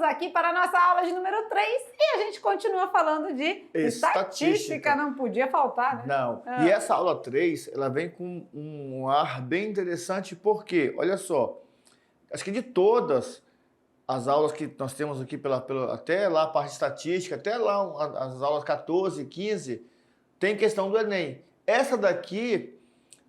aqui para a nossa aula de número 3 e a gente continua falando de estatística. Não podia faltar, né? Não. E essa aula 3, ela vem com um ar bem interessante, porque, olha só, acho que de todas as aulas que nós temos aqui, até lá a parte de estatística, até lá as aulas 14, 15, tem questão do Enem. Essa daqui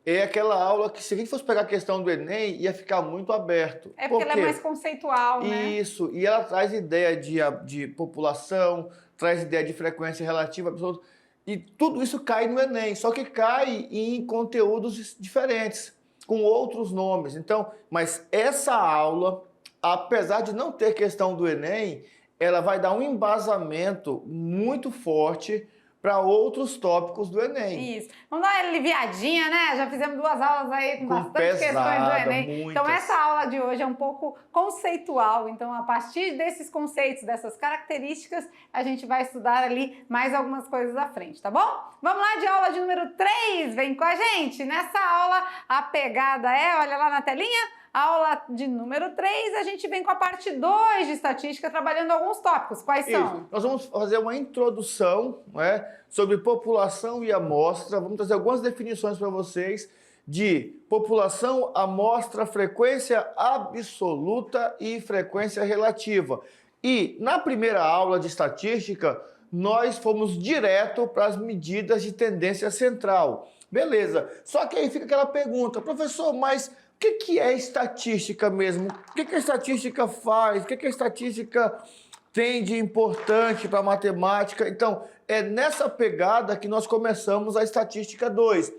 é aquela aula que, se a gente fosse pegar a questão do Enem, ia ficar muito aberto. É porque ela é mais conceitual, né? Isso, e ela traz ideia de população, traz ideia de frequência relativa absoluta, e tudo isso cai no Enem, só que cai em conteúdos diferentes, com outros nomes. Então, mas essa aula, apesar de não ter questão do Enem, ela vai dar um embasamento muito forte para outros tópicos do Enem. Isso. Vamos dar uma aliviadinha, né? Já fizemos 2 aulas aí com bastante questões do Enem. Muitas. Então essa aula de hoje é um pouco conceitual. Então a partir desses conceitos, dessas características, a gente vai estudar ali mais algumas coisas à frente, tá bom? Vamos lá de aula de número 3, vem com a gente. Nessa aula a pegada é, olha lá na telinha, aula de número 3, a gente vem com a parte 2 de estatística, trabalhando alguns tópicos. Quais são? Isso. Nós vamos fazer uma introdução, né, sobre população e amostra. Vamos trazer algumas definições para vocês de população, amostra, frequência absoluta e frequência relativa. E na primeira aula de estatística, nós fomos direto para as medidas de tendência central. Beleza. Só que aí fica aquela pergunta, professor, mas o que é estatística mesmo? O que a estatística faz? O que a estatística tem de importante para a matemática? Então, é nessa pegada que nós começamos a estatística 2.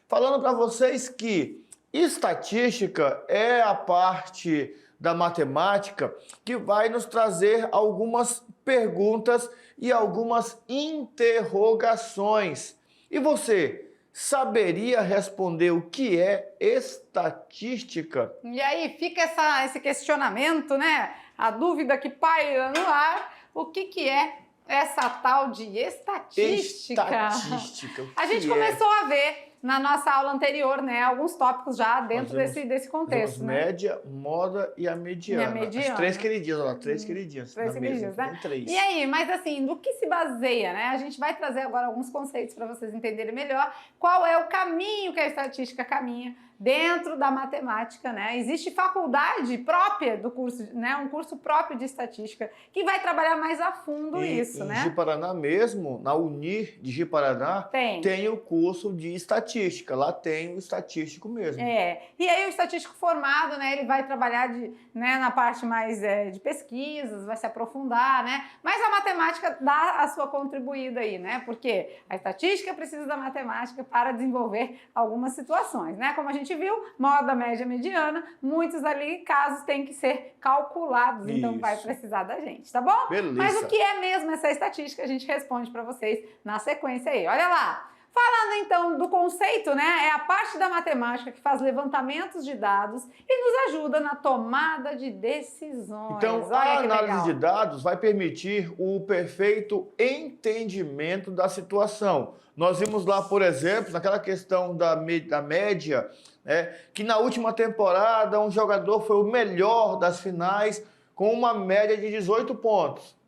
Falando para vocês que estatística é a parte da matemática que vai nos trazer algumas perguntas e algumas interrogações. E você saberia responder o que é estatística? E aí fica esse questionamento, né? A dúvida que paira no ar, o que é essa tal de estatística? Estatística. A gente começou a ver na nossa aula anterior, né, alguns tópicos já dentro desse contexto, né? Média, moda e a mediana. E a mediana. As 3 queridinhas, olha lá, 3 queridinhas. 3 queridinhas, né? Tem 3. E aí, mas assim, do que se baseia, né? A gente vai trazer agora alguns conceitos para vocês entenderem melhor qual é o caminho que a estatística caminha dentro da matemática, né? Existe faculdade própria do curso, né? Um curso próprio de estatística que vai trabalhar mais a fundo isso, né? Em Ji-Paraná mesmo, na Unir de Ji-Paraná, tem o curso de estatística. Lá tem o estatístico mesmo. É. E aí o estatístico formado, né? Ele vai trabalhar na parte mais de pesquisas, vai se aprofundar, né? Mas a matemática dá a sua contribuída aí, né? Porque a estatística precisa da matemática para desenvolver algumas situações, né? Como a gente viu, moda, média, mediana, muitos ali casos têm que ser calculados, então vai precisar da gente, tá bom? Beleza. Mas o que é mesmo essa estatística? A gente responde para vocês na sequência aí. Olha lá. Falando então do conceito, né, é a parte da matemática que faz levantamentos de dados e nos ajuda na tomada de decisões. Então, a análise de dados vai permitir o perfeito entendimento da situação. Nós vimos lá, por exemplo, naquela questão da média, né, que na última temporada um jogador foi o melhor das finais com uma média de 18 pontos.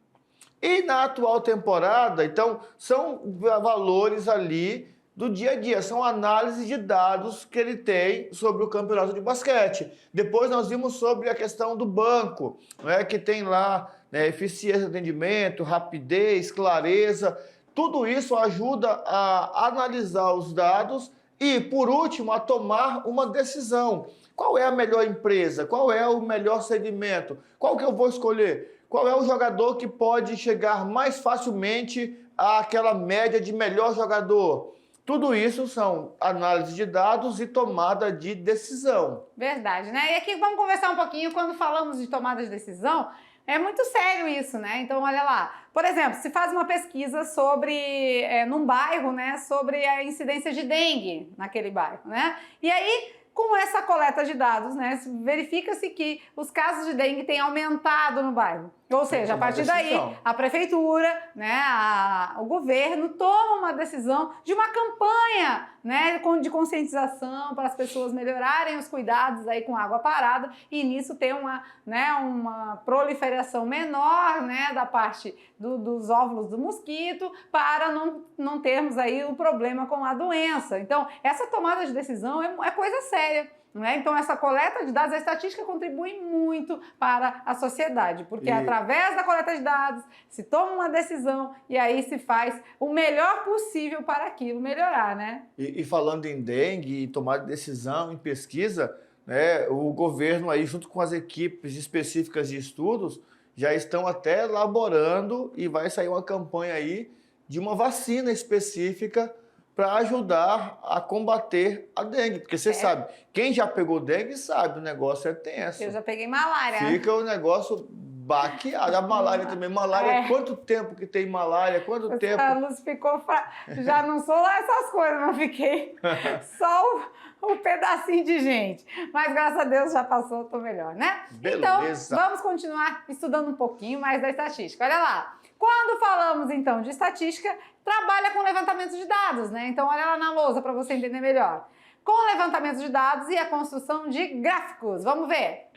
E na atual temporada, então, são valores ali do dia a dia, são análises de dados que ele tem sobre o campeonato de basquete. Depois nós vimos sobre a questão do banco, né, que tem lá, né, eficiência de atendimento, rapidez, clareza. Tudo isso ajuda a analisar os dados e, por último, a tomar uma decisão. Qual é a melhor empresa? Qual é o melhor segmento? Qual que eu vou escolher? Qual é o jogador que pode chegar mais facilmente àquela média de melhor jogador? Tudo isso são análise de dados e tomada de decisão. Verdade, né? E aqui vamos conversar um pouquinho quando falamos de tomada de decisão. É muito sério isso, né? Então, olha lá. Por exemplo, se faz uma pesquisa sobre, num bairro, né? Sobre a incidência de dengue naquele bairro, né? E aí Com essa coleta de dados, né, verifica-se que os casos de dengue têm aumentado no bairro. Ou seja, a partir daí, a prefeitura, né, o governo toma uma decisão de uma campanha, né, de conscientização para as pessoas melhorarem os cuidados aí com água parada e nisso ter uma proliferação menor, né, da parte dos óvulos do mosquito para não termos aí o problema com a doença. Então, essa tomada de decisão é coisa séria. Né? Então, essa coleta de dados, a estatística contribui muito para a sociedade, porque através da coleta de dados se toma uma decisão e aí se faz o melhor possível para aquilo melhorar, né? E falando em dengue e tomar decisão em pesquisa, né, o governo aí, junto com as equipes específicas de estudos, já estão até elaborando e vai sair uma campanha aí de uma vacina específica para ajudar a combater a dengue. Porque você sabe, quem já pegou dengue sabe, o negócio é tenso. Eu já peguei malária. Fica o negócio baqueado. A malária também. Malária, quanto tempo que tem malária? Quanto tempo? A luz ficou... Já não sou lá essas coisas, mas fiquei só um pedacinho de gente. Mas graças a Deus já passou, estou melhor, né? Beleza. Então, vamos continuar estudando um pouquinho mais da estatística. Olha lá. Quando falamos, então, de estatística, trabalha com levantamento de dados, né? Então, olha lá na lousa para você entender melhor. Com levantamento de dados e a construção de gráficos. Vamos ver.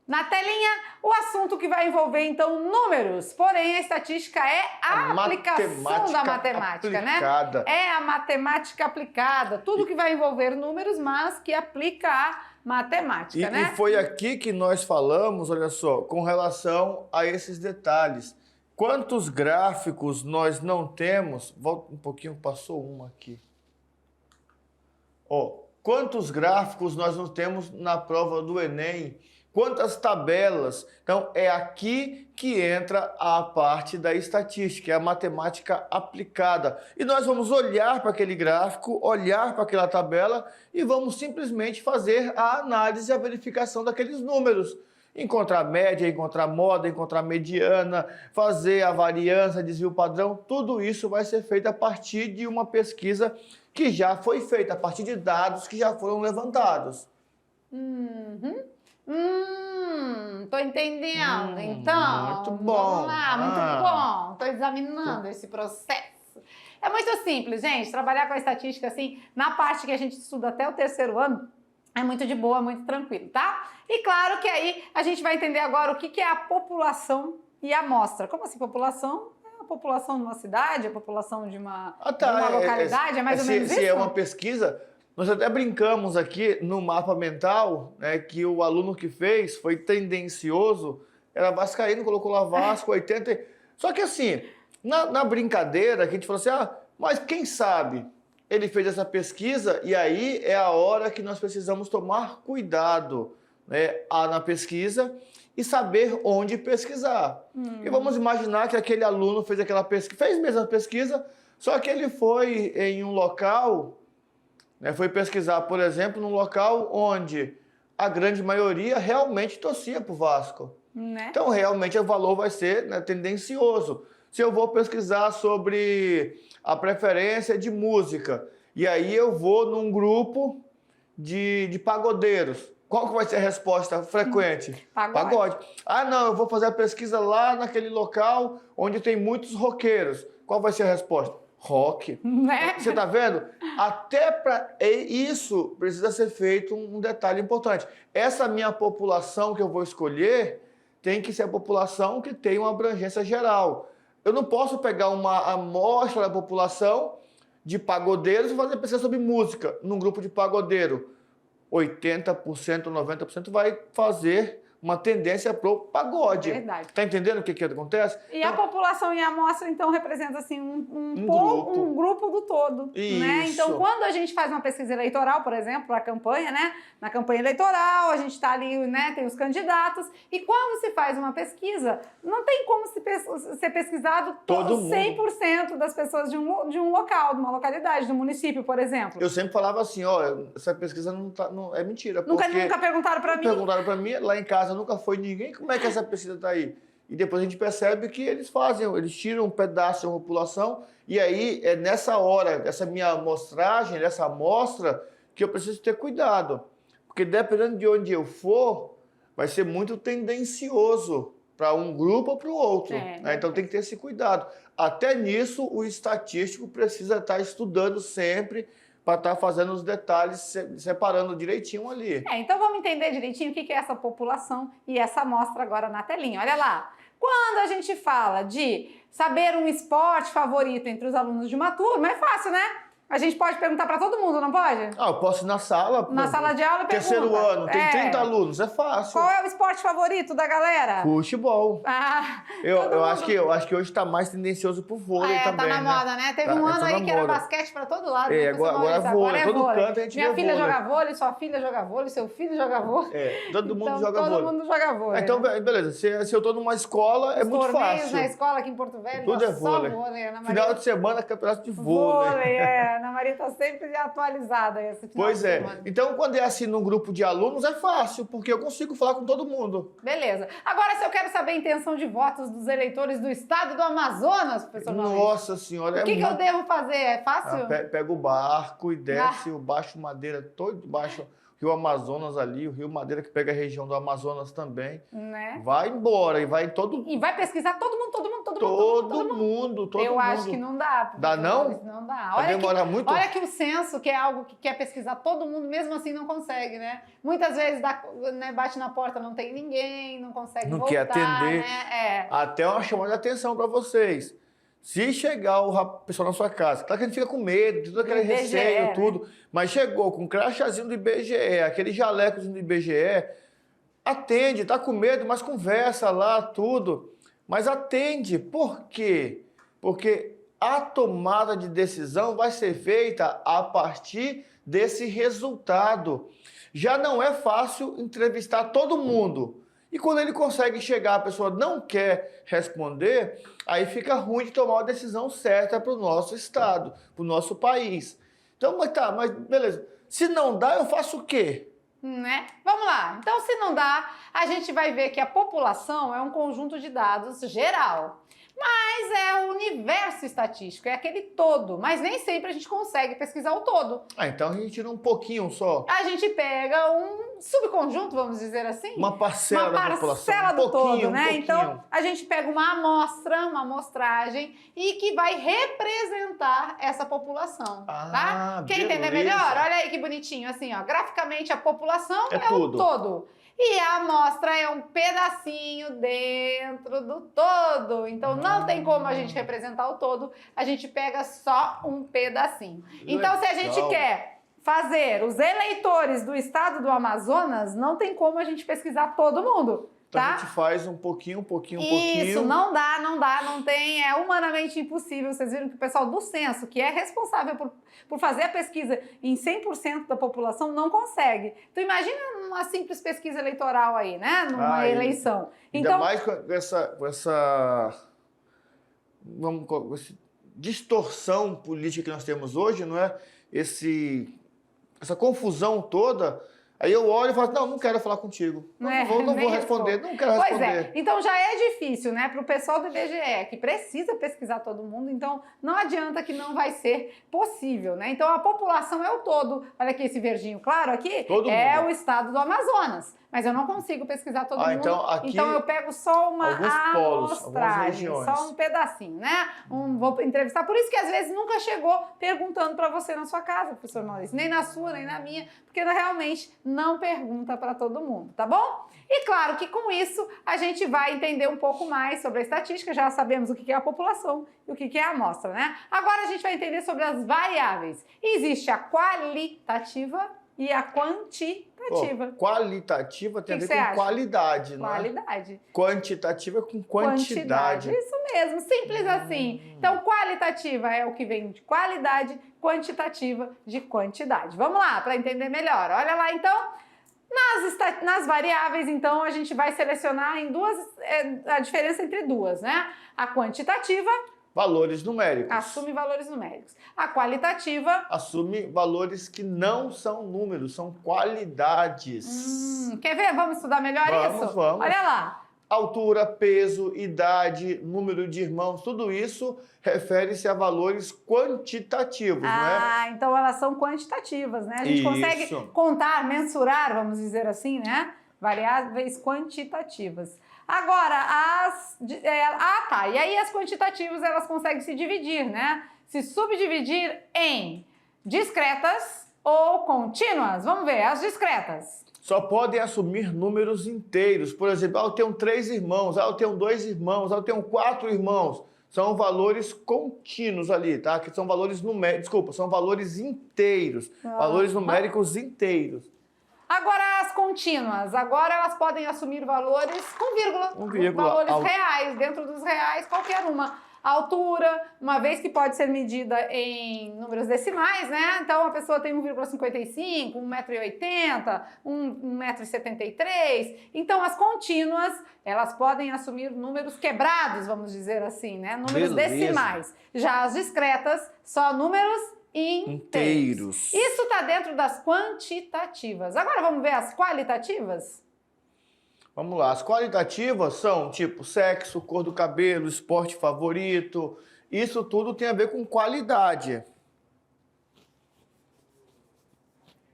Na telinha, o assunto que vai envolver, então, números. Porém, a estatística é a aplicação da matemática, aplicada, né? É a matemática aplicada. Tudo que vai envolver números, mas que aplica a matemática, né? E foi aqui que nós falamos, olha só, com relação a esses detalhes. Quantos gráficos nós não temos? Volta um pouquinho, passou uma aqui. Ó, quantos gráficos nós não temos na prova do Enem? Quantas tabelas? Então, é aqui que entra a parte da estatística, é a matemática aplicada. E nós vamos olhar para aquele gráfico, olhar para aquela tabela e vamos simplesmente fazer a análise e a verificação daqueles números. Encontrar média, encontrar moda, encontrar mediana, fazer a variância, desvio padrão, tudo isso vai ser feito a partir de uma pesquisa que já foi feita, a partir de dados que já foram levantados. Tô entendendo. Então, muito bom. Vamos lá, muito bom. Tô examinando esse processo. É muito simples, gente. Trabalhar com a estatística, assim, na parte que a gente estuda até o 3º ano, é muito de boa, muito tranquilo, tá? E claro que aí a gente vai entender agora o que é a população e a amostra. Como assim população? É a população de uma cidade, a população de uma localidade, é mais ou menos isso? Se é uma pesquisa, nós até brincamos aqui no mapa mental, né, que o aluno que fez foi tendencioso, era vascaíno, colocou lá Vasco, 80... Só que assim, na brincadeira, que a gente falou assim, mas quem sabe... Ele fez essa pesquisa e aí é a hora que nós precisamos tomar cuidado, né, na pesquisa e saber onde pesquisar. E vamos imaginar que aquele aluno fez aquela pesquisa, fez mesmo a pesquisa, só que ele foi em um local, né, foi pesquisar, por exemplo, num local onde a grande maioria realmente torcia para o Vasco. Né? Então, realmente, o valor vai ser, né, tendencioso. Se eu vou pesquisar sobre a preferência de música, e aí eu vou num grupo de pagodeiros, qual que vai ser a resposta frequente? Pagode. Não, eu vou fazer a pesquisa lá naquele local onde tem muitos roqueiros. Qual vai ser a resposta? Rock. Né? Você tá vendo? Até para isso precisa ser feito um detalhe importante. Essa minha população que eu vou escolher tem que ser a população que tem uma abrangência geral. Eu não posso pegar uma amostra da população de pagodeiros e fazer pesquisa sobre música num grupo de pagodeiro. 80%, 90% vai fazer uma tendência pro pagode. Verdade. Tá entendendo o que acontece? E então, a população e a amostra, então, representa assim, um grupo do todo. Né? Então, quando a gente faz uma pesquisa eleitoral, por exemplo, para a campanha, né? Na campanha eleitoral, a gente está ali, né? Tem os candidatos. E quando se faz uma pesquisa, não tem como ser pesquisado todo 100% das pessoas de um local, de uma localidade, de um município, por exemplo. Eu sempre falava assim, essa pesquisa não é mentira. Nunca perguntaram para mim. Perguntaram para mim, lá em casa nunca foi ninguém, como é que essa pesquisa está aí? E depois a gente percebe que eles tiram um pedaço da população, e aí é nessa hora, essa minha amostragem, dessa amostra, que eu preciso ter cuidado. Porque dependendo de onde eu for, vai ser muito tendencioso para um grupo ou para o outro. Né? Então tem que ter esse cuidado. Até nisso, o estatístico precisa estar estudando sempre para estar fazendo os detalhes, separando direitinho ali. Então vamos entender direitinho o que é essa população e essa amostra agora na telinha. Olha lá. Quando a gente fala de saber um esporte favorito entre os alunos de uma turma, é fácil, né? A gente pode perguntar para todo mundo, não pode? Eu posso ir na sala. Na sala de aula, pergunta. Terceiro ano, tem 30 alunos, é fácil. Qual é o esporte favorito da galera? Futebol. Eu acho que hoje está mais tendencioso pro vôlei também, tá na moda, né? Teve um ano aí que era basquete para todo lado. Agora é vôlei, todo canto a gente Minha vê filha vôlei. joga vôlei, sua filha joga vôlei, seu filho joga vôlei. Todo mundo joga vôlei. Todo mundo joga vôlei. Então, beleza, se eu tô numa escola, é muito fácil. Na escola aqui em Porto Velho, tudo é vôlei. Só vôlei. Final de semana, campeonato de vôlei. Ana Maria tá sempre atualizada esse final de semana. Então, quando é assim num grupo de alunos, é fácil, porque eu consigo falar com todo mundo. Beleza. Agora, se eu quero saber a intenção de votos dos eleitores do estado do Amazonas, professor Maurício. Nossa senhora, o que eu devo fazer? É fácil? Pega o barco e desce o Baixo Madeira, todo baixo, Rio Amazonas ali, o Rio Madeira que pega a região do Amazonas também. Né? Vai embora e vai em todo... E vai pesquisar todo mundo. Eu acho que não dá. Dá não? Não dá. Vai demorar muito? Olha que o censo, que é algo que quer pesquisar todo mundo, mesmo assim não consegue, né? Muitas vezes bate na porta, não tem ninguém, não consegue não voltar, quer atender. Né? Até uma chamada de atenção para vocês. Se chegar o pessoal na sua casa, claro que a gente fica com medo, de todo aquele receio, tudo, mas chegou com um crachazinho do IBGE, aquele jalecozinho do IBGE, atende, tá com medo, mas conversa lá, tudo. Mas atende. Por quê? Porque a tomada de decisão vai ser feita a partir desse resultado. Já não é fácil entrevistar todo mundo. E quando ele consegue chegar, a pessoa não quer responder, aí fica ruim de tomar uma decisão certa para o nosso estado, para o nosso país. Então, mas beleza. Se não dá, eu faço o quê? Né? Vamos lá. Então, se não dá, a gente vai ver que a população é um conjunto de dados geral. Mas é o universo estatístico, é aquele todo. Mas nem sempre a gente consegue pesquisar o todo. Então a gente tira um pouquinho só. A gente pega um subconjunto, vamos dizer assim. Uma parcela da população. Uma parcela do todo, né? Um então a gente pega uma amostra, uma amostragem e que vai representar essa população, tá? Quer entender melhor? Olha aí que bonitinho, assim, ó. Graficamente a população é o todo. E a amostra é um pedacinho dentro do todo. Então, não tem como a gente representar o todo. A gente pega só um pedacinho. Então, se a gente quer fazer os eleitores do estado do Amazonas, não tem como a gente pesquisar todo mundo. Então tá? a gente faz um pouquinho. Isso, não dá, não tem, é humanamente impossível. Vocês viram que o pessoal do censo, que é responsável por fazer a pesquisa em 100% da população, não consegue. Então imagina uma simples pesquisa eleitoral aí, né? Numa eleição. Ainda mais com essa distorção política que nós temos hoje, não é? Essa confusão toda. Aí eu olho e falo, não quero falar contigo. Não vou responder, não quero responder. Pois é, então já é difícil, né, para o pessoal do IBGE, que precisa pesquisar todo mundo, então não adianta que não vai ser possível, né? Então a população é o todo. Olha aqui esse verdinho claro aqui, o estado do Amazonas. Mas eu não consigo pesquisar todo mundo, então eu pego só uma amostragem, só um pedacinho, né? Vou entrevistar, por isso que às vezes nunca chegou perguntando para você na sua casa, professor Maurício, nem na sua, nem na minha, porque realmente não pergunta para todo mundo, tá bom? E claro que com isso a gente vai entender um pouco mais sobre a estatística, já sabemos o que é a população e o que é a amostra, né? Agora a gente vai entender sobre as variáveis. Existe a qualitativa e a quantitativa. Qualitativa tem a ver com qualidade, não é? Qualidade. Quantitativa com quantidade. Isso mesmo, simples assim. Então, qualitativa é o que vem de qualidade, quantitativa de quantidade. Vamos lá, para entender melhor. Olha lá, então, nas variáveis, então, a gente vai selecionar em a diferença entre duas, né? A quantitativa... Valores numéricos. Assume valores numéricos. A qualitativa... Assume valores que não são números, são qualidades. Quer ver? Vamos estudar melhor isso? Vamos. Olha lá. altura, peso, idade, número de irmãos, tudo isso refere-se a valores quantitativos, não é? Ah, então elas são quantitativas, né? A gente consegue Isso. contar, mensurar, vamos dizer assim, né? Variáveis quantitativas. Agora, tá. E aí as quantitativas, elas conseguem se dividir, né? Se subdividir em discretas ou contínuas. Vamos ver, as discretas. Só podem assumir números inteiros. Por exemplo, eu tenho 3 irmãos, eu tenho 2 irmãos, eu tenho 4 irmãos. São valores contínuos ali, tá? Que são valores numéricos, desculpa, são valores inteiros. Valores numéricos inteiros. Agora as contínuas, agora elas podem assumir valores com vírgula, valores reais, dentro dos reais, qualquer uma. A altura, uma vez que pode ser medida em números decimais, né? Então a pessoa tem 1,55, 1,80 m, 1,73 m. Então as contínuas, elas podem assumir números quebrados, vamos dizer assim, né? Números decimais. Já as discretas, só números inteiros. Isso está dentro das quantitativas. Agora vamos ver as qualitativas? Vamos lá, as qualitativas são tipo sexo, cor do cabelo, esporte favorito. Isso tudo tem a ver com qualidade.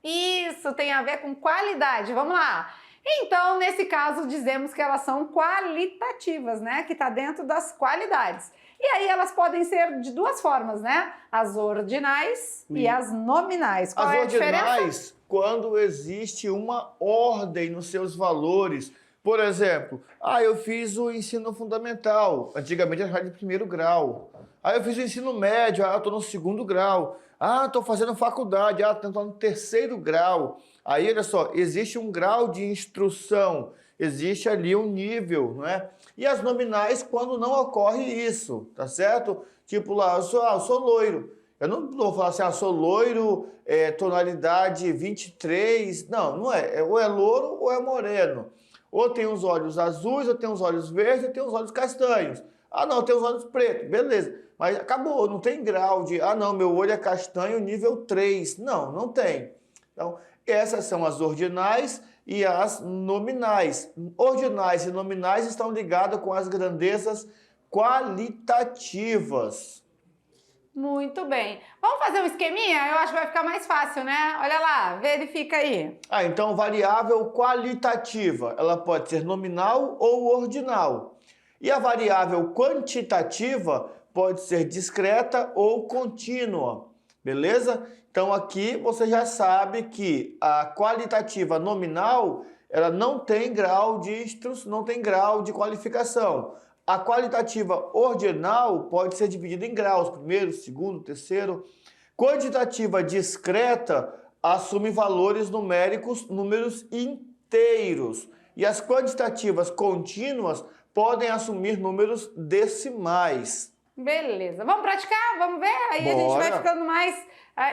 Isso tem a ver com qualidade. Vamos lá. Então, nesse caso, dizemos que elas são qualitativas, né? Que está dentro das qualidades. E aí elas podem ser de duas formas, né? As ordinais e as nominais. Qual é a diferença? As ordinais, quando existe uma ordem nos seus valores. Por exemplo, eu fiz o ensino fundamental. Antigamente era de primeiro grau. Aí eu fiz o ensino médio, eu estou no segundo grau. Estou fazendo faculdade, estou no terceiro grau. Aí, olha só, existe um grau de instrução, existe ali um nível, não é? E as nominais, quando não ocorre isso, tá certo? Tipo lá, eu sou loiro. Eu não vou falar assim, sou loiro, tonalidade 23. Não, não é. Ou é louro ou é moreno. Ou tem os olhos azuis, ou tem os olhos verdes, ou tem os olhos castanhos. Não, tem os olhos pretos, beleza. Mas acabou, não tem grau de, não, meu olho é castanho nível 3. Não, não tem. Então, essas são as ordinais e as nominais. Ordinais e nominais estão ligadas com as grandezas qualitativas. Muito bem. Vamos fazer um esqueminha? Eu acho que vai ficar mais fácil, né? Olha lá, verifica aí. Então, variável qualitativa, ela pode ser nominal ou ordinal. E a variável quantitativa pode ser discreta ou contínua, beleza? Então, aqui você já sabe que a qualitativa nominal, ela não tem grau de qualificação. A qualitativa ordinal pode ser dividida em graus, primeiro, segundo, terceiro. Quantitativa discreta assume valores numéricos, números inteiros. E as quantitativas contínuas podem assumir números decimais. Beleza. Vamos praticar? Vamos ver? Aí Bora. A gente vai ficando mais...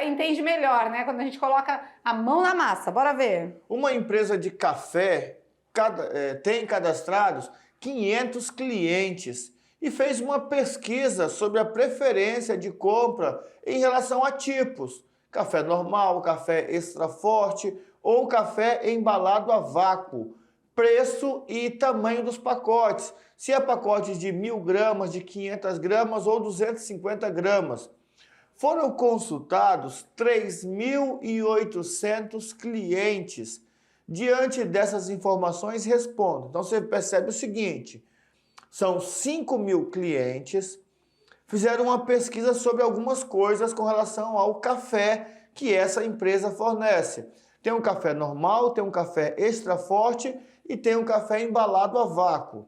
entende melhor, né? Quando a gente coloca a mão na massa. Bora ver. Uma empresa de café tem cadastrados 500 clientes e fez uma pesquisa sobre a preferência de compra em relação a tipos. Café normal, café extra forte ou café embalado a vácuo. Preço e tamanho dos pacotes. Se é pacotes de 1.000 gramas, de 500 gramas ou 250 gramas. Foram consultados 3.800 clientes. Diante dessas informações, respondo. Então, você percebe o seguinte, são 5.000 clientes, fizeram uma pesquisa sobre algumas coisas com relação ao café que essa empresa fornece. Tem um café normal, tem um café extra forte e tem um café embalado a vácuo.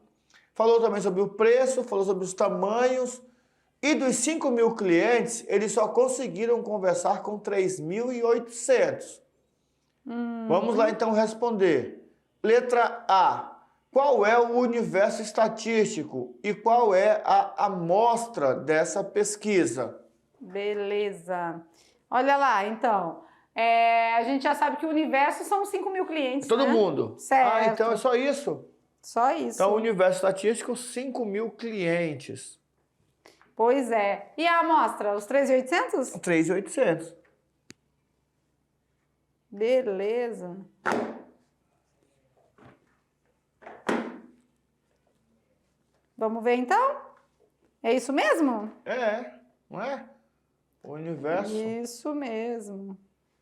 Falou também sobre o preço, falou sobre os tamanhos. E dos 5.000 clientes, eles só conseguiram conversar com 3.800. Vamos lá então responder. Letra A. Qual é o universo estatístico e qual é a amostra dessa pesquisa? Beleza. Olha lá, então. A gente já sabe que o universo são 5.000 clientes, Todo né? mundo? Certo. Então é só isso? Só isso. Então, o universo estatístico, 5.000 clientes. Pois é. E a amostra, os 3.800? 3.800. Beleza. Vamos ver então? É isso mesmo? Não é? O universo. Isso mesmo.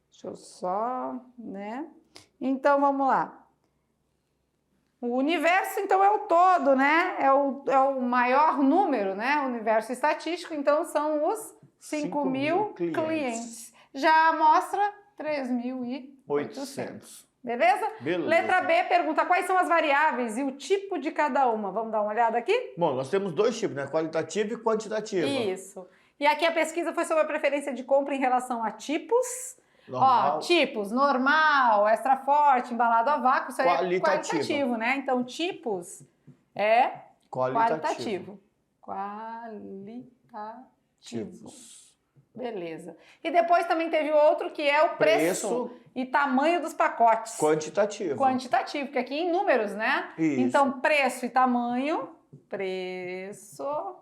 Deixa eu só, né? Então, vamos lá. O universo, então, é o todo, né? É o maior número, né? O universo estatístico, então, são os 5.000 clientes. Já a amostra, 3.800. Beleza? Letra B pergunta quais são as variáveis e o tipo de cada uma. Vamos dar uma olhada aqui? Bom, nós temos dois tipos, né? Qualitativa e quantitativa. Isso. E aqui a pesquisa foi sobre a preferência de compra em relação a tipos. Normal. Ó, tipos, normal, extra forte, embalado a vácuo, isso aí é qualitativo, né? Então, tipos é qualitativo. Qualitativos. Beleza. E depois também teve outro que é o preço e tamanho dos pacotes. Quantitativo. Quantitativo, porque aqui em números, né? Isso. Então, preço e tamanho, preço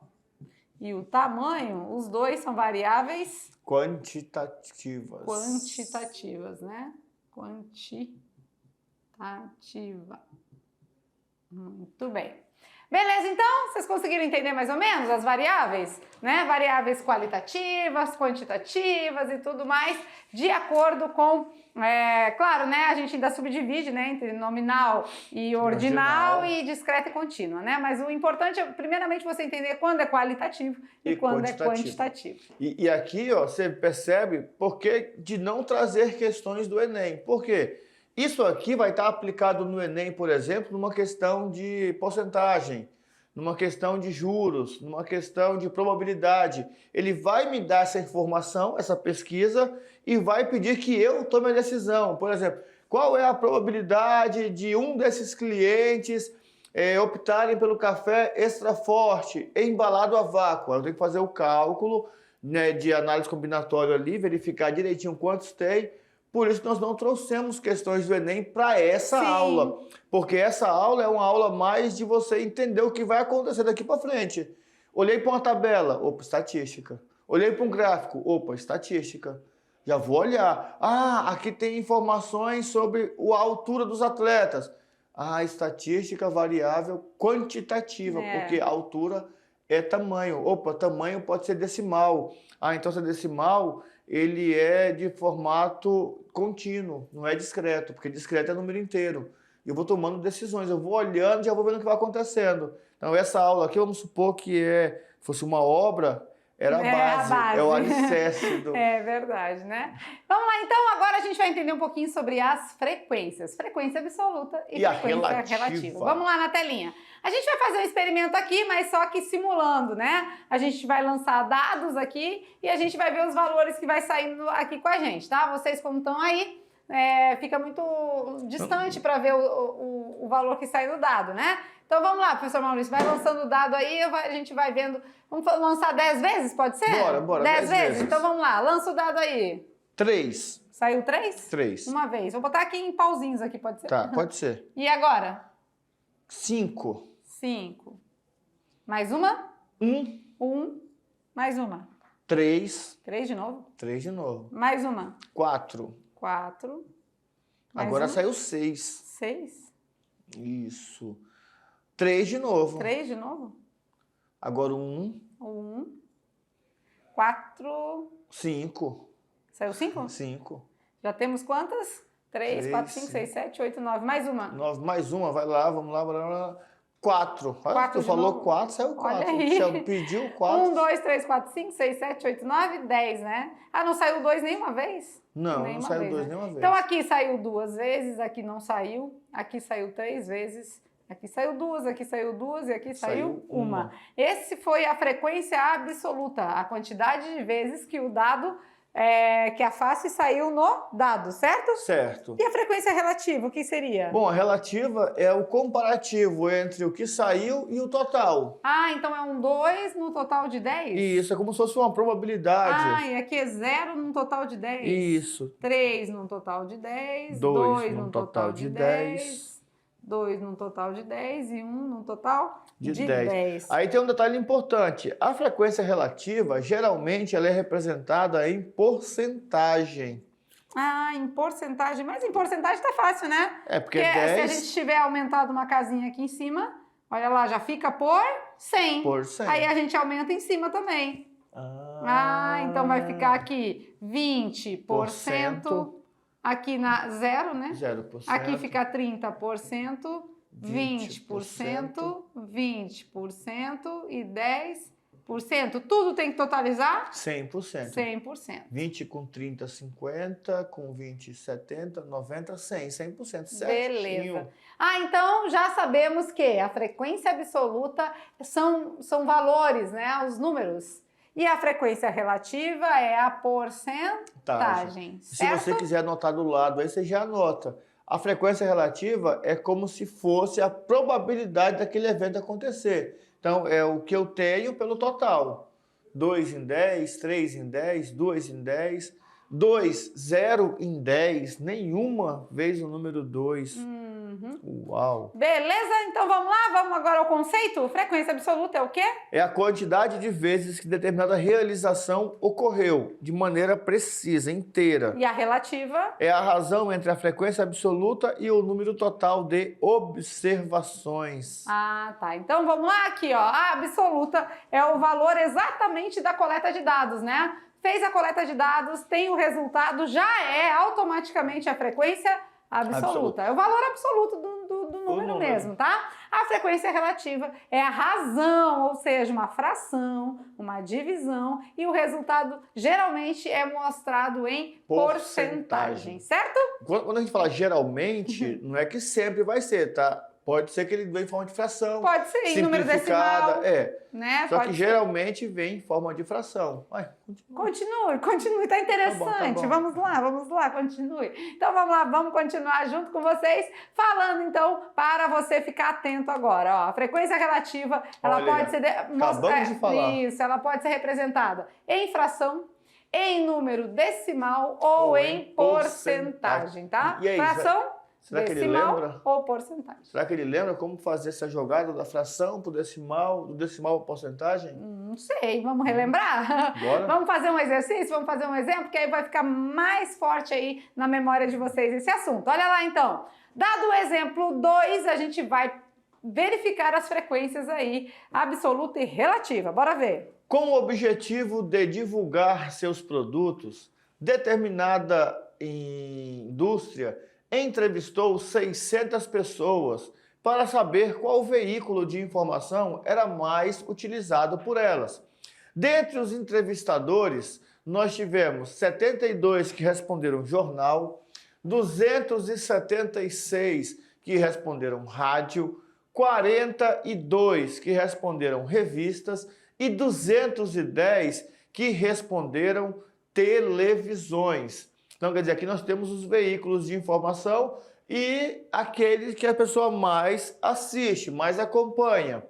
e o tamanho, os dois são variáveis quantitativas. Quantitativas, né? Quantitativa. Muito bem. Beleza, então, vocês conseguiram entender mais ou menos as variáveis, né? Variáveis qualitativas, quantitativas e tudo mais, de acordo com, claro, né? A gente ainda subdivide, né? Entre nominal e ordinal e discreta e contínua, né? Mas o importante é, primeiramente, você entender quando é qualitativo e quando é quantitativo. E aqui, ó, você percebe por que de não trazer questões do Enem. Por quê? Isso aqui vai estar aplicado no Enem, por exemplo, numa questão de porcentagem, numa questão de juros, numa questão de probabilidade. Ele vai me dar essa informação, essa pesquisa, e vai pedir que eu tome a decisão. Por exemplo, qual é a probabilidade de um desses clientes optarem pelo café extra forte, embalado a vácuo? Eu tenho que fazer o cálculo, né, de análise combinatória ali, verificar direitinho quantos tem. Por isso nós não trouxemos questões do Enem para essa aula, porque essa aula é uma aula mais de você entender o que vai acontecer daqui para frente. Olhei para uma tabela, opa, estatística. Olhei para um gráfico, opa, estatística. Já vou olhar. Ah, aqui tem informações sobre a altura dos atletas. Ah, estatística variável quantitativa, porque a altura é tamanho. Opa, tamanho pode ser decimal. Ah, então se é decimal, ele é de formato contínuo, não é discreto, porque discreto é número inteiro. Eu vou tomando decisões, eu vou olhando e já vou vendo o que vai acontecendo. Então essa aula aqui, vamos supor que fosse uma obra, era a base, é o alicerce do... É verdade, né? Vamos lá, então, agora a gente vai entender um pouquinho sobre as frequências. Frequência absoluta e frequência relativa. Vamos lá na telinha. A gente vai fazer um experimento aqui, mas só que simulando, né? A gente vai lançar dados aqui e a gente vai ver os valores que vai saindo aqui com a gente, tá? Vocês, como estão aí, fica muito distante para ver o valor que sai no dado, né? Então vamos lá, professor Maurício, vai lançando o dado aí, a gente vai vendo. Vamos lançar 10 vezes, pode ser? Bora. 10 vezes? Então vamos lá, lança o dado aí. 3. Saiu 3? 3. Uma vez. Vou botar aqui em pauzinhos aqui, pode ser? Tá, pode ser. E agora? 5. 5. Mais uma? 1. 1. Mais uma? 3. 3 de novo? 3 de novo. Mais uma? 4. 4. Agora saiu 6. 6. Isso. 3 de novo. 3 de novo? Agora 1. 1. 4. 5. Saiu 5? 5. Já temos quantas? 3, 4, 5, 6, 7, 8, 9. Mais uma. 9, mais uma. Vai lá, vamos lá. 4. 4 tu falou 4, saiu 4. Você pediu 4. 1, 2, 3, 4, 5, 6, 7, 8, 9, 10, né? Ah, não saiu 2 nenhuma vez? Não saiu 2 nenhuma vez. Então aqui saiu 2 vezes, aqui não saiu. Aqui saiu 3 vezes. Aqui saiu 2, aqui saiu 2 e aqui saiu 1. Esse foi a frequência absoluta, a quantidade de vezes que o dado, que a face saiu no dado, certo? Certo. E a frequência relativa, o que seria? Bom, a relativa é o comparativo entre o que saiu e o total. Ah, então é um 2 no total de 10? Isso, é como se fosse uma probabilidade. Ah, e aqui é 0 num total de 10? Isso. 3 num total de 10, 2 num total de 10. 2 num total de 10 e 1 num total de 10. Aí tem um detalhe importante. A frequência relativa, geralmente, ela é representada em porcentagem. Ah, em porcentagem. Mas em porcentagem tá fácil, né? Porque se a 10... gente tiver aumentado uma casinha aqui em cima, olha lá, já fica por 100. Por 100. Aí a gente aumenta em cima também. Então vai ficar aqui 20%. Aqui na 0, né? 0%. Aqui fica 30%, 20%, 20% e 10%. Tudo tem que totalizar? 100%. 100%. 20 com 30, 50, com 20, 70, 90, 100. 100%. Certinho. Beleza. Então já sabemos que a frequência absoluta são valores, né? Os números. E a frequência relativa é a porcentagem, certo? Se você quiser anotar do lado, aí você já anota. A frequência relativa é como se fosse a probabilidade daquele evento acontecer. Então, é o que eu tenho pelo total. 2 em 10, 3 em 10, 2 em 10, 2, 0 em 10, nenhuma vez o número 2. Uau! Beleza? Então vamos lá? Vamos agora ao conceito? Frequência absoluta é o quê? É a quantidade de vezes que determinada realização ocorreu, de maneira precisa, inteira. E a relativa? É a razão entre a frequência absoluta e o número total de observações. Tá. Então vamos lá aqui, ó. A absoluta é o valor exatamente da coleta de dados, né? Fez a coleta de dados, tem o resultado, já é automaticamente a frequência absoluta. É o valor absoluto do número mesmo, tá? A frequência relativa é a razão, ou seja, uma fração, uma divisão, e o resultado geralmente é mostrado em porcentagem, certo? Quando a gente fala geralmente, não é que sempre vai ser, tá? Pode ser que ele venha em forma de fração. Pode ser em número decimal. Né? Só que geralmente vem em forma de fração. Continue, tá interessante. Tá bom. Vamos lá, continue. Então vamos lá, vamos continuar junto com vocês, falando então para você ficar atento agora. Ó, a frequência relativa, ela pode ser... Acabamos de falar. Isso, ela pode ser representada em fração, em número decimal ou em porcentagem, tá? E aí, fração... Será que ele decimal lembra? Ou porcentagem. Será que ele lembra como fazer essa jogada da fração para o decimal, do decimal para a porcentagem? Não sei, vamos relembrar? Bora. Vamos fazer um exercício? Vamos fazer um exemplo? Que aí vai ficar mais forte aí na memória de vocês esse assunto. Olha lá então. Dado o exemplo 2, a gente vai verificar as frequências aí, absoluta e relativa. Bora ver. Com o objetivo de divulgar seus produtos, determinada indústria entrevistou 600 pessoas para saber qual veículo de informação era mais utilizado por elas. Dentre os entrevistadores, nós tivemos 72 que responderam jornal, 276 que responderam rádio, 42 que responderam revistas e 210 que responderam televisões. Então, quer dizer, aqui nós temos os veículos de informação e aqueles que a pessoa mais assiste, mais acompanha.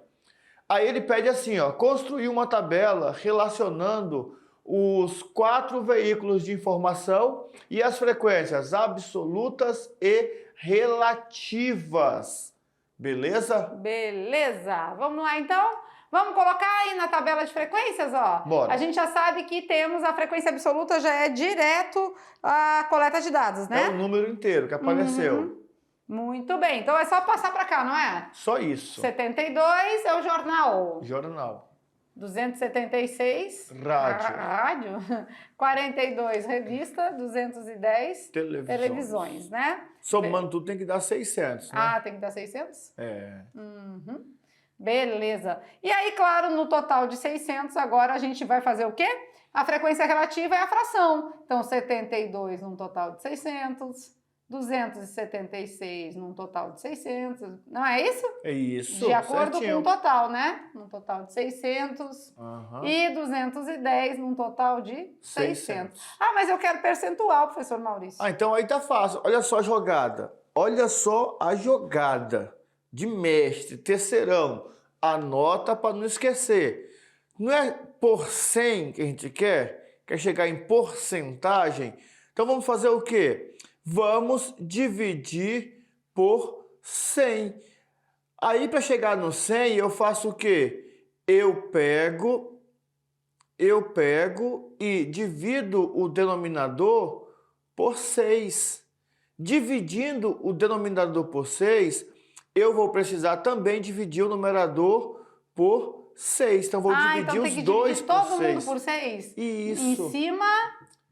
Aí ele pede assim, ó, construir uma tabela relacionando os 4 veículos de informação e as frequências absolutas e relativas. Beleza? Beleza. Vamos lá, então? Vamos colocar aí na tabela de frequências, ó. Bora. A gente já sabe que temos a frequência absoluta, já é direto a coleta de dados, né? É o número inteiro que apareceu. Muito bem. Então é só passar para cá, não é? Só isso. 72 é o jornal. Jornal. 276. Rádio. 42 revista, 210 televisões, né? Somando tudo tem que dar 600, né? Tem que dar 600? É. Beleza. E aí, claro, no total de 600, agora a gente vai fazer o quê? A frequência relativa é a fração. Então, 72 num total de 600, 276 num total de 600, não é isso? É isso, de acordo certinho. com o total, né? Num total de 600 e 210 num total de 600. Mas eu quero percentual, professor Maurício. Então aí tá fácil. Olha só a jogada. Olha só a jogada de mestre, terceirão. Anota para não esquecer. Não é por 100 que a gente quer chegar em porcentagem. Então vamos fazer o quê? Vamos dividir por 100. Aí para chegar no 100 eu faço o quê? Eu pego e divido o denominador por 6. Dividindo o denominador por 6, eu vou precisar também dividir o numerador por 6. Então, vou dividir então tem os que dois dividir todo por 6. mundo por 6? Isso. Em cima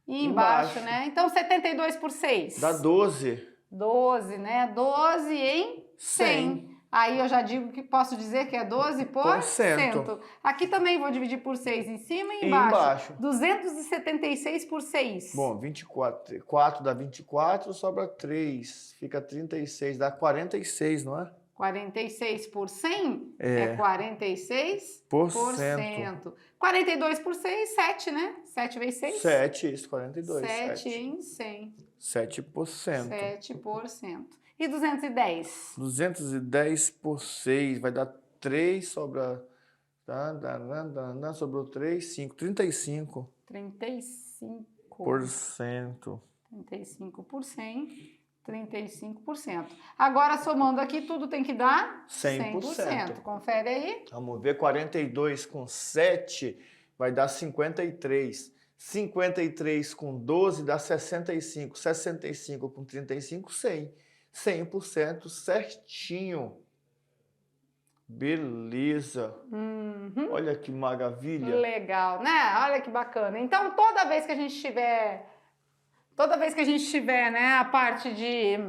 e embaixo, Embaixo. né? Então, 72 por 6. Dá 12. 12, né? 12 em 100. Aí eu já digo que posso dizer que é 12%. Aqui também vou dividir por 6 em cima e embaixo. 276 por 6. Bom, 24. 4 dá 24, sobra 3. Fica 36, dá 46, não é? 46 por 100 é 46%. 42 por 6, 7, né? 7 vezes 6? 7, isso, 42. 7 em 100. 7%. 7%. E 210? 210 por 6 vai dar 3, sobra... sobrou 3, 5, 35. 35%. 35 por 100, 35%. Agora, somando aqui, tudo tem que dar 100%. Confere aí. Vamos ver, 42 com 7 vai dar 53. 53 com 12 dá 65. 65 com 35, 100. 100% certinho. Beleza. Olha que maravilha. Legal, né? Olha que bacana. Então, toda vez que a gente tiver, né, a parte de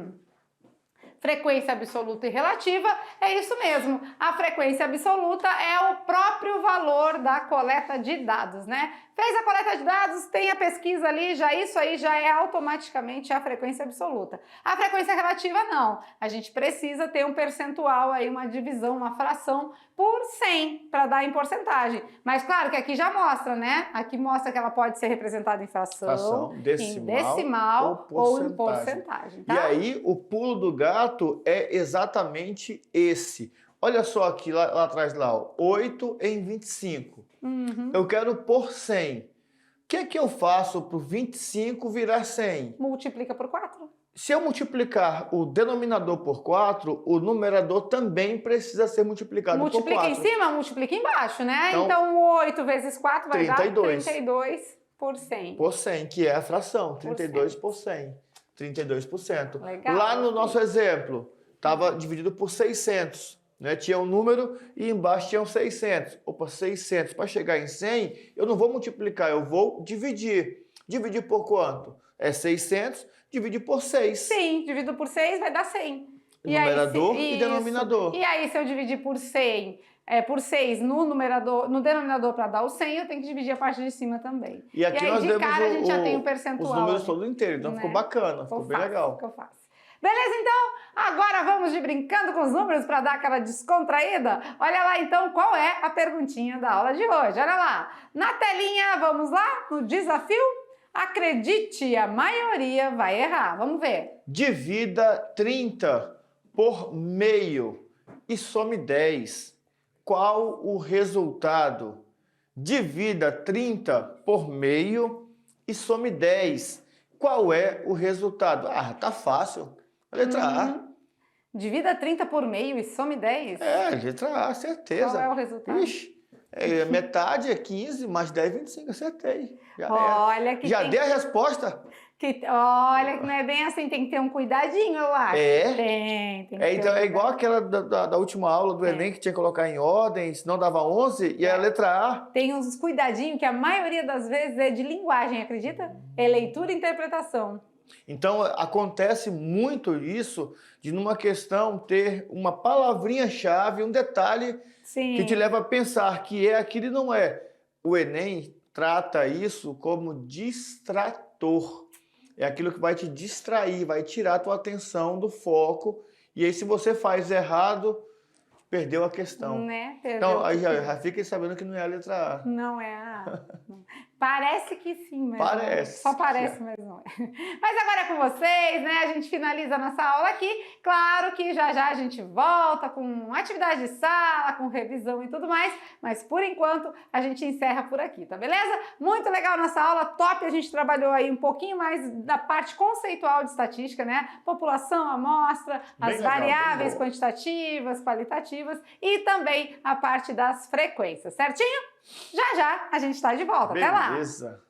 frequência absoluta e relativa, é isso mesmo. A frequência absoluta é o próprio valor da coleta de dados, né? Fez a coleta de dados, tem a pesquisa ali, isso aí já é automaticamente a frequência absoluta. A frequência relativa não. A gente precisa ter um percentual aí, uma divisão, uma fração por 100 para dar em porcentagem. Mas claro que aqui já mostra, né? Aqui mostra que ela pode ser representada em fração, em decimal ou em porcentagem. Tá? E aí o pulo do gato é exatamente esse. Olha só aqui, lá atrás, ó, 8 em 25. Eu quero por 100. O que é que eu faço para o 25 virar 100? Multiplica por 4. Se eu multiplicar o denominador por 4, o numerador também precisa ser multiplicado por 4. Multiplica em cima, multiplica embaixo, né? Então 8 vezes 4 vai 32. dar 32 por 100. Por 100, que é a fração. 32 por 100. 32%. Legal. Lá no nosso exemplo, estava dividido por 600. Né? Tinha um número e embaixo tinham 600. Opa, 600. Para chegar em 100, eu não vou multiplicar, eu vou dividir. Dividir por quanto? É 600, dividir por 6. Sim, dividido por 6 vai dar 100. Numerador e denominador. E aí, se eu dividir por 100, por 6 no denominador para dar o 100, eu tenho que dividir a parte de cima também. E aqui aí, nós de cara, a gente já tem um percentual. Os números todos inteiros, então ficou bacana, ficou bem legal. Ficou fácil. Beleza, então? Agora vamos de brincando com os números para dar aquela descontraída? Olha lá, então, qual é a perguntinha da aula de hoje? Olha lá, na telinha, vamos lá, no desafio? Acredite, a maioria vai errar. Vamos ver. Divida 30 por meio e some 10. Qual o resultado? Divida 30 por meio e some 10. Qual é o resultado? Ah, tá fácil. Letra A. Divida 30 por meio e some 10? É, letra A, certeza. Qual é o resultado? Ixi, metade é 15, mais 10, 25, acertei. Já dei a resposta. Olha que não é bem assim, tem que ter um cuidadinho, eu acho. Tem que ter então é igual aquela da última aula do Enem que tinha que colocar em ordem, senão dava 11, e a letra A... Tem uns cuidadinhos que a maioria das vezes é de linguagem, acredita? É leitura e interpretação. Então, acontece muito isso de numa questão ter uma palavrinha-chave, um detalhe que te leva a pensar que é aquilo e não é. O Enem trata isso como distrator. É aquilo que vai te distrair, vai tirar a tua atenção do foco. E aí, se você faz errado, perdeu a questão. Né? Então, aí já fiquem sabendo que não é a letra A. Não é a A. Parece que sim, mas parece. Só parece, mas não é. Mas agora é com vocês, né? A gente finaliza a nossa aula aqui. Claro que já a gente volta com atividade de sala, com revisão e tudo mais, mas por enquanto a gente encerra por aqui, tá beleza? Muito legal a nossa aula, top! A gente trabalhou aí um pouquinho mais da parte conceitual de estatística, né? População, amostra, as variáveis quantitativas, qualitativas e também a parte das frequências, certinho? Já a gente está de volta. Até lá! Beleza.